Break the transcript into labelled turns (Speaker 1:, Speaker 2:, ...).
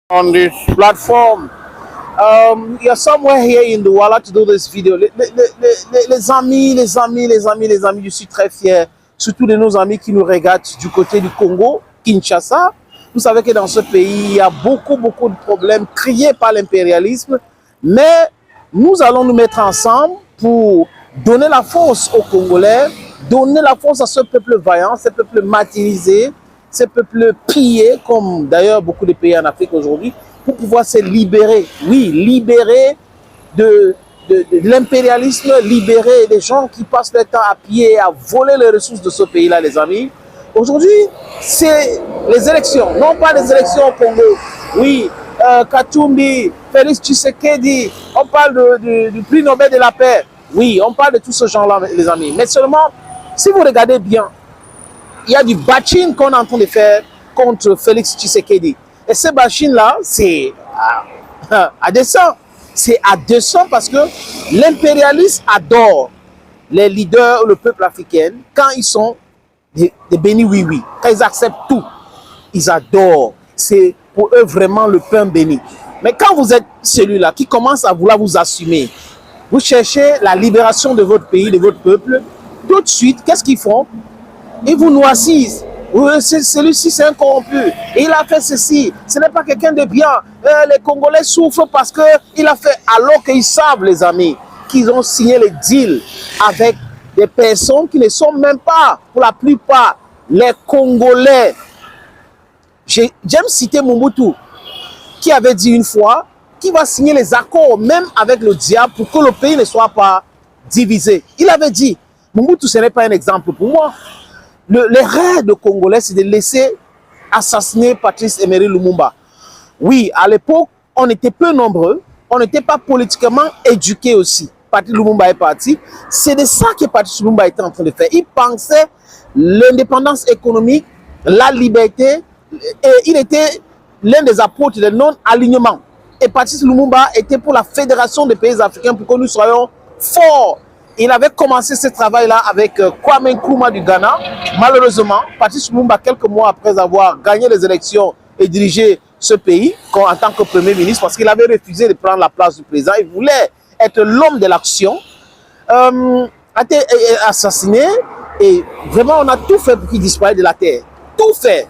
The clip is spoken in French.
Speaker 1: on this platform. You're somewhere here in the world to do this video. Les amis, je suis très fier, surtout de nos amis qui nous regardent du côté du Congo, Kinshasa. Vous savez que dans ce pays, il y a beaucoup de problèmes créés par l'impérialisme, mais nous allons nous mettre ensemble pour donner la force aux Congolais, donner la force à ce peuple vaillant, ce peuple martyrisé, ce peuple pillé, comme d'ailleurs beaucoup de pays en Afrique aujourd'hui, pour pouvoir se libérer. Oui, libérer de l'impérialisme, libérer des gens qui passent leur temps à piller et à voler les ressources de ce pays-là, les amis. Aujourd'hui, c'est les élections, non pas les élections au Congo. Oui, Katumbi, Félix Tshisekedi, on parle du prix Nobel de la paix. Oui, on parle de tous ces gens-là, les amis. Mais seulement, si vous regardez bien, il y a du bashing qu'on est en train de faire contre Félix Tshisekedi. Et ce bashing-là, c'est à dessein. C'est à dessein parce que l'impérialisme adore les leaders, le peuple africain, quand ils sont des bénis oui-oui, quand ils acceptent tout, ils adorent. C'est pour eux vraiment le pain béni. Mais quand vous êtes celui-là qui commence à vouloir vous assumer, vous cherchez la libération de votre pays, de votre peuple, tout de suite, qu'est-ce qu'ils font? Ils vous noississent. Celui-ci, c'est un corrompu. Et il a fait ceci. Ce n'est pas quelqu'un de bien. Les Congolais souffrent parce qu'il a fait, alors qu'ils savent, les amis, qu'ils ont signé les deals avec des personnes qui ne sont même pas, pour la plupart, les Congolais. J'aime citer Mobutu, qui avait dit une fois qu'il va signer les accords, même avec le diable, pour que le pays ne soit pas divisé. Il avait dit, Mobutu, ce n'est pas un exemple pour moi. Les rêves de Congolais, c'est de laisser assassiner Patrice Emery Lumumba. Oui, à l'époque, on était peu nombreux, on n'était pas politiquement éduqués aussi. Patrice Lumumba est parti. C'est de ça que Patrice Lumumba était en train de faire. Il pensait l'indépendance économique, la liberté, et il était l'un des apôtres de non-alignement. Et Patrice Lumumba était pour la fédération des pays africains pour que nous soyons forts. Il avait commencé ce travail-là avec Kwame Nkrumah du Ghana. Malheureusement, Patrice Lumumba, quelques mois après avoir gagné les élections et dirigé ce pays en tant que Premier ministre, parce qu'il avait refusé de prendre la place du président, il voulait être l'homme de l'action, a été assassiné et vraiment on a tout fait pour qu'il disparaisse de la terre. Tout fait.